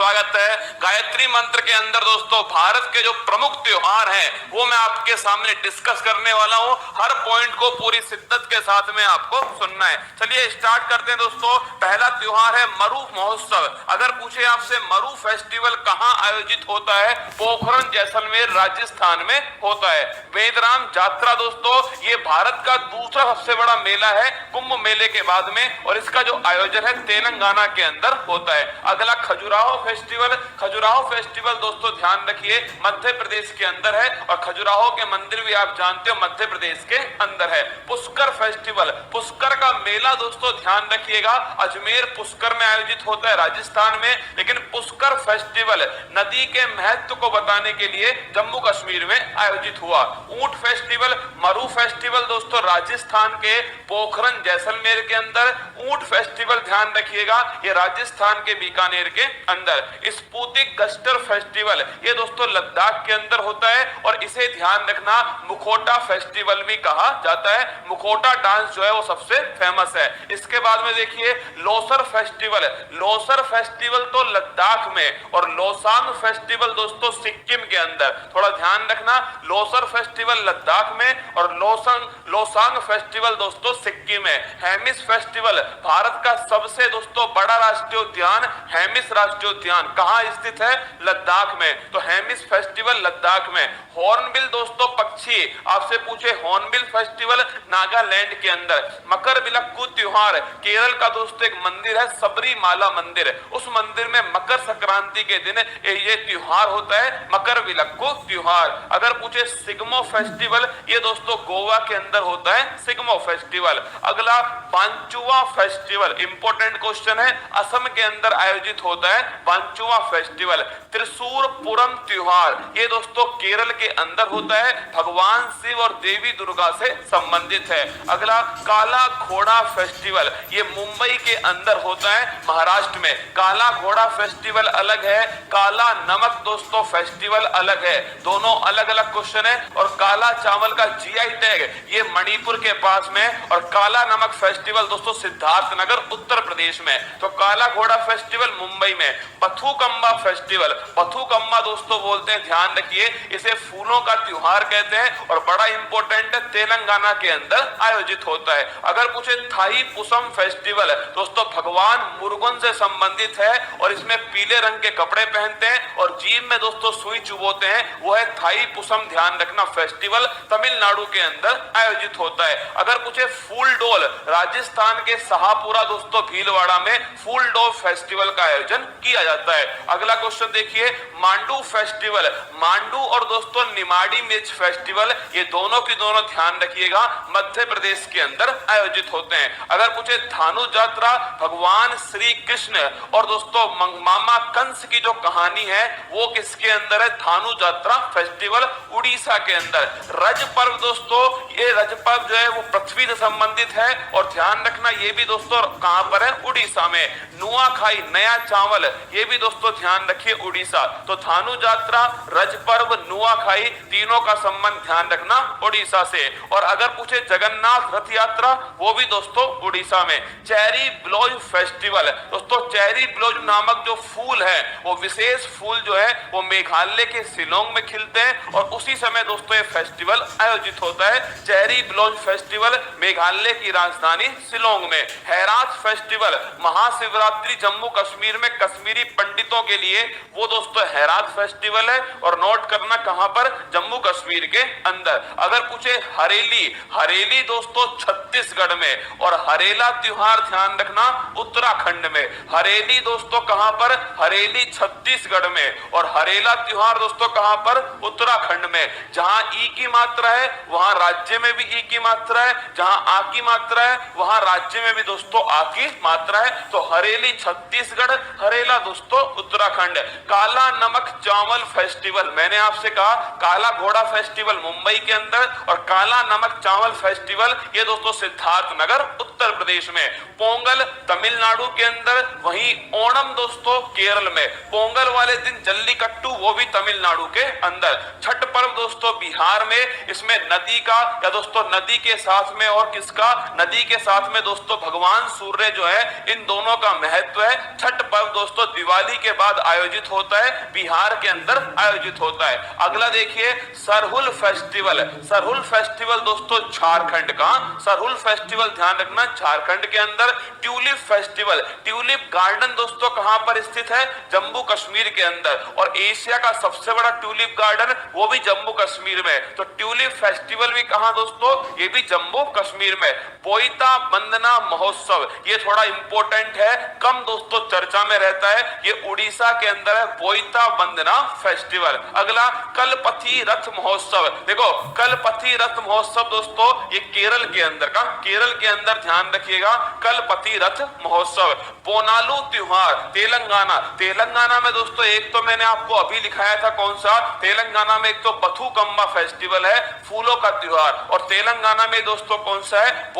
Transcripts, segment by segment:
स्वागत है। गायत्री मंत्र के अंदर दोस्तों भारत के जो प्रमुख त्योहार हैं वो मैं आपके सामने डिस्कस करने वाला हूं। हर पॉइंट को पूरी शिद्दत के साथ में आपको सुनना है। चलिए स्टार्ट करते हैं दोस्तों। पहला त्योहार है मरु महोत्सव। अगर पूछे आपसे मरु फेस्टिवल कहां आयोजित होता है, पोखरण जैसलमेर राजस्थान में होता है। वेदराम जात्रा दोस्तों ये भारत का दूसरा सबसे बड़ा मेला है कुंभ मेले के बाद में, और इसका जो आयोजन है तेलंगाना के अंदर होता है। अगला खजुराहो फेस्टिवल। खजुराहो फेस्टिवल दोस्तों ध्यान रखिए मध्य प्रदेश के अंदर है, और खजुराहो के मंदिर भी आप जानते हो मध्य प्रदेश के अंदर है। पुष्कर फेस्टिवल, पुष्कर का मेला दोस्तों ध्यान रखिएगा अजमेर पुष्कर में आयोजित होता है राजस्थान में, लेकिन पुष्कर फेस्टिवल नदी के महत्व को बताने के लिए जम्मू कश्मीर में आयोजित हुआ। ऊंट फेस्टिवल, मरु फेस्टिवल दोस्तों राजस्थान के पोखरण जैसलमेर के अंदर। ऊंट फेस्टिवल ध्यान रखिएगा ये राजस्थान के बीकानेर के अंदर। स्पुतिक गस्टर फेस्टिवल ये दोस्तों लद्दाख के अंदर होता है, और इसे ध्यान रखना मुखोटा फेस्टिवल भी कहा जाता है। मुखोटा डांस जो है वो सबसे फेमस है। इसके बाद में देखिए लोसर फेस्टिवल। लोसर फेस्टिवल तो लद्दाख में, और लोसांग फेस्टिवल दोस्तों सिक्किम के अंदर। थोड़ा ध्यान रखना लोसर फेस्टिवल लद्दाख में और लोसांग फेस्टिवल दोस्तों सिक्किम में। हेमिस फेस्टिवल भारत का सबसे दोस्तों बड़ा राष्ट्रीय उद्यान हेमिस राष्ट्रीय उद्यान कहां स्थित है, लद्दाख में, तो हेमिस फेस्टिवल लद्दाख में। हॉर्नबिल दोस्तों पक्षी, आपसे पूछे हॉर्नबिल फेस्टिवल नागालैंड के अंदर। मकर विलक्कू त्योहार केरल का दोस्तों एक मंदिर है सबरीमाला मंदिर, उस मंदिर में मकर संक्रांति के दिन ये त्योहार होता है मकर विलक्कू त्योहार। अगर पूछे सिग्मो फेस्टिवल ये दोस्तों गोवा के अंदर होता है सिग्मो फेस्टिवल। अगला बांचुआ फेस्टिवल, इंपॉर्टेंट क्वेश्चन है, असम के अंदर आयोजित होता है बांचुआ फेस्टिवल। त्रिशूर पुरम त्योहार ये दोस्तों केरल के अंदर होता है, भगवान शिव और देवी दुर्गा से संबंधित है। अगला काला घोड़ा फेस्टिवल ये मुंबई के अंदर होता है महाराष्ट्र में। काला घोड़ा फेस्टिवल अलग है, काला नमक दोस्तों फेस्टिवल अलग है, दोनों अलग अलग क्वेश्चन है। और काला चावल का जीआई टैग ये मणिपुर के पास में, और काला नमक फेस्टिवल दोस्तों सिद्धार्थनगर उत्तर प्रदेश में। तो काला घोड़ा फेस्टिवल मुंबई में। बथुकम्मा फेस्टिवल, बथुकम्मा दोस्तों बोलते हैं ध्यान रखिए इसे फूलों का त्योहार कहते हैं, और बड़ा इंपॉर्टेंट तेलंगाना के अंदर आयोजित होता है। अगर पूछे थाई पुसम फेस्टिवल दोस्तों भगवान मुरुगन से संबंधित है, और इसमें पीले रंग के कपड़े पहनते हैं और जीभ में दोस्तों सुई चुभोते हैं, वो है थाई पुसम ध्यान रखना फेस्टिवल तमिलनाडु के अंदर आयोजित होता है। अगर पूछे फूल डोल, राजस्थान के शाहपुरा दोस्तों भीलवाड़ा में फूल डोल फेस्टिवल का आयोजन किया जाता है। अगला क्वेश्चन देखिए मांडू फेस्टिवल। मांडू और दोस्तों निमाड़ी मिर्च फेस्टिवल ये दोनों की दोनों ध्यान रखिएगा मध्य प्रदेश के अंदर आयोजित होते हैं। अगर पूछे धानु यात्रा, भगवान श्री कृष्ण और दोस्तों मामा कंस की जो कहानी है वो किसके अंदर है, धानु यात्रा फेस्टिवल उड़ीसा के अंदर। रज पर्व दोस्तों ये रज पर्व जो है वो पृथ्वी से संबंधित है, और ध्यान रखना ये भी दोस्तों कहां पर है, उड़ीसा में। नुआखाई नया चावल ये भी दोस्तों ध्यान रखिए उड़ीसा। तो धानु यात्रा, रज पर्व, नुआखाई तीनों का संबंध ध्यान रखना उड़ीसा से। और अगर पूछे जगन्नाथ रथ यात्रा वो भी दोस्तों उड़ीसा में। चेरी ब्लोज फेस्टिवल दोस्तों, चेरी ब्लोज नामक जो फूल है वो विशेष फूल जो है वो मेघालय के शिलोंग में खिलते हैं, और उसी समय दोस्तों ये फेस्टिवल आयोजित होता है चेरी ब्लोज फेस्टिवल मेघालय की राजधानी शिलोंग में। हैरात फेस्टिवल महाशिवरात्रि जम्मू कश्मीर में कश्मीरी पंडितों के लिए वो दोस्तों हैरात फेस्टिवल है, और नोट करना कहां पर, जम्मू कश्मीर के अंदर। अगर पूछे हरेली, हरेली दोस्तों छत्तीसगढ़ में, और हरेला त्योहार ध्यान रखना उत्तराखंड में। हरेली दोस्तों कहां पर, हरेली छत्तीसगढ़ में, और हरेला त्योहार दोस्तों कहां पर, उत्तराखंड में। जहां ई की मात्रा है वहां राज्य में भी ई की मात्रा है, जहां आ की मात्रा है वहां राज्य में भी दोस्तों आ की मात्रा है। तो हरेली छत्तीसगढ़, हरेला दोस्तों उत्तराखंड। काला नमक चावल फेस्टिवल, मैंने आपसे कहा काला घोड़ा फेस्टिवल मुंबई के अंदर, और काला नमक चावल फेस्टिवल ये दोस्तों सिद्धार्थनगर उत्तर प्रदेश में। पोंगल तमिलनाडु के अंदर, वहीं ओणम दोस्तों केरल में। पोंगल वाले दिन जल्लीकट्टू वो भी तमिलनाडु के अंदर। छठ पर्व दोस्तों बिहार में, इसमें नदी का या दोस्तों नदी के साथ में और किसका, नदी के साथ में दोस्तों भगवान सूर्य जो है इन दोनों का महत्व है। छठ पर्व दोस्तों दिवाली के बाद आयोजित होता है, बिहार के अंदर आयोजित होता है। अगला देखिए सरहुल फेस्टिवल। सरहुल फेस्टिवल दोस्तों झारखंड का, सरहुल फेस्टिवल ध्यान रखना झारखंड के अंदर। ट्यूलिप फेस्टिवल, ट्यूलिप गार्डन दोस्तों कहां पर स्थित है? जम्मू कश्मीर के अंदर। और एशिया का सबसे बड़ा ट्यूलिप गार्डन वो भी जम्मू कश्मीर में। तो ट्यूलिप फेस्टिवल भी कहां दोस्तों? ये भी जम्मू कश्मीर में। बोईता बंदना महोत्सव, ये थोड़ा इंपॉर्टेंट है, कम दोस्तों चर्चा में रहता है, ये उड़ीसा के अंदर है, बोईता बंदना फेस्टिवल। अगला कलपथी रथ महोत्सव। देखो कलपथी रथ महोत्सव दोस्तों ये केरल के अंदर का, केरल के अंदर ध्यान रखिएगा, कलपथी रथ महोत्सव। बोनालू त्योहार तेलंगाना, तेलंगाना में दोस्तों एक तो मैंने आपको अभी लिखाया था कौन सा, तेलंगाना में एक तो बथुकम्मा फेस्टिवल है, फूलों का त्योहार, और तेलंगाना में दोस्तों कौन सा है?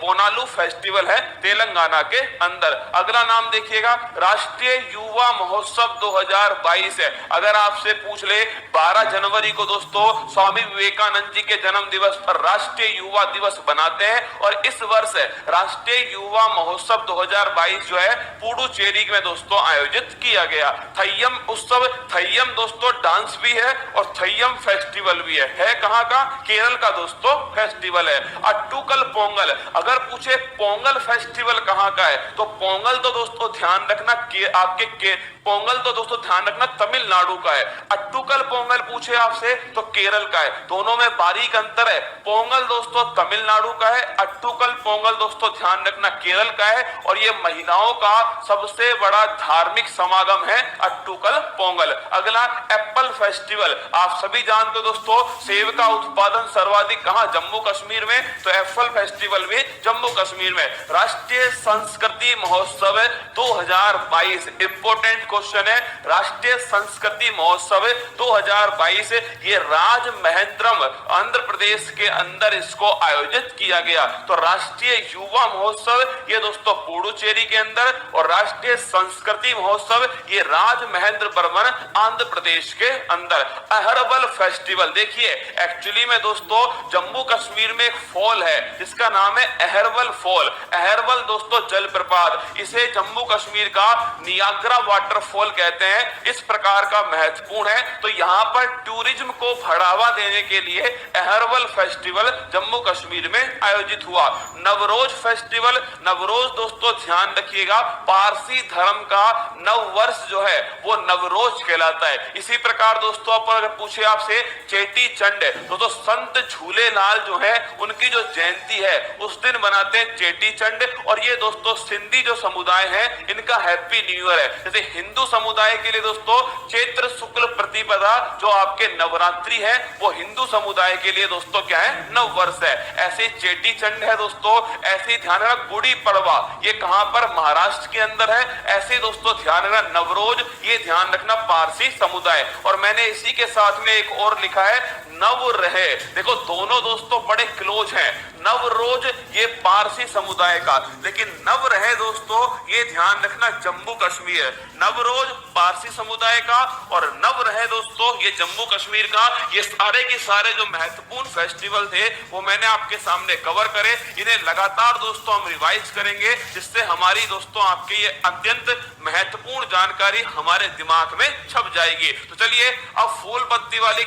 बोनालू फेस्टिवल है तेलंगाना के अंदर। अगला नाम देखिएगा राष्ट्रीय युवा महोत्सव 2022 है। अगर आपसे पूछ ले 12 जनवरी को दोस्तों स्वामी विवेकानंद जी के जन्म दिवस पर राष्ट्रीय युवा दिवस बनाते हैं, और इस वर्ष राष्ट्रीय युवा महोत्सव 2022 जो है पुडुचेरी में दोस्तों आयोजित किया गया। थय्यम उत्सव, थय्यम दोस्तों डांस भी है और थय्यम फेस्टिवल भी है कहां का? केरल का दोस्तों फेस्टिवल है। अट्टुकल पोंगल, अगर पूछे पोंगल फेस्टिवल कहां का है तो पोंगल तो दोस्तों ध्यान रखना पोंगल तो दोस्तों ध्यान रखना तमिलनाडु का है। अट्टुकल पोंगल पूछे आपसे तो केरल का है, दोनों में बारीक अंतर है। पोंगल दोस्तों तमिलनाडु का है, अट्टुकल पोंगल दोस्तों ध्यान रखना केरल का है, और ये महिलाओं का सबसे बड़ा धार्मिक समागम है अट्टुकल पोंगल। अगला एप्पल फेस्टिवल, आप सभी जानते हो दोस्तों सेब का उत्पादन सर्वाधिक कहां? जम्मू कश्मीर में, तो एप्पल फेस्टिवल भी जम्मू कश्मीर में। राष्ट्रीय संस्कृति महोत्सव 2022, इंपोर्टेंट क्वेश्चन है, राष्ट्रीय संस्कृति महोत्सव 2022 ये राजमहेंद्रम आंध्र प्रदेश के अंदर इसको आयोजित किया गया। तो राष्ट्रीय युवा महोत्सव ये दोस्तों पुडुचेरी के अंदर, और राष्ट्रीय संस्कृति महोत्सव ये राजमहेंद्रवरम आंध्र प्रदेश के अंदर। अहरबल फेस्टिवल, देखिए एक्चुअली में दोस्तों जम्मू कश्मीर में एक फॉल है जिसका नाम है अहरबल फॉल। अहरबल दोस्तों जलप्रपात, इसे जम्मू कश्मीर का नियाग्रा वाटरफॉल कहते हैं, इस प्रकार का महत्वपूर्ण है। तो यहाँ पर टूरिज्म को बढ़ावा देने के लिए अहरबल फेस्टिवल जम्मू कश्मीर में आयोजित हुआ। नवरोज फेस्टिवल, नवरोज दोस्तों ध्यान रखिएगा पारसी धर्म का नव वर्ष जो है वो नवरोज कहलाता है। इसी प्रकार दोस्तों अगर पूछे आपसे चेटी चंड, तो संत झूलेलाल जो है उनकी जो जयंती है उस दिन मनाते हैं चेटी चंड, और ये दोस्तों सिंधी जो समुदाय है इनका हैप्पी न्यू ईयर है। जैसे हिंदू समुदाय के लिए दोस्तों चैत्र शुक्ल प्रतिपदा जो आपके नवरात्रि है वो हिंदू समुदाय के लिए दोस्तों क्या है? नव वर्ष है। ऐसे चेटी चंड है दोस्तों, ऐसे ध्यान रखना गुड़ी पड़वा ये कहां पर? महाराष्ट्र के अंदर है। ऐसे दोस्तों ध्यान रखना नवरोज ये ध्यान रखना पारसी समुदाय। और मैंने इसी के साथ में एक और लिखा है नव रहे, देखो दोनों दोस्तों बड़े क्लोज हैं। नवरोज ये पारसी समुदाय का, लेकिन नव रहे दोस्तों ये ध्यान रखना जम्मू कश्मीर। नवरोज पारसी समुदाय का और नव रहे दोस्तों ये जम्मू कश्मीर का। ये सारे के सारे जो महत्वपूर्ण फेस्टिवल थे वो मैंने आपके सामने कवर करे। इन्हें लगातार दोस्तों हम रिवाइज करेंगे जिससे हमारी दोस्तों आपके ये अत्यंत महत्वपूर्ण जानकारी हमारे दिमाग में छप जाएगी। तो चलिए अब फूल पत्ती वाली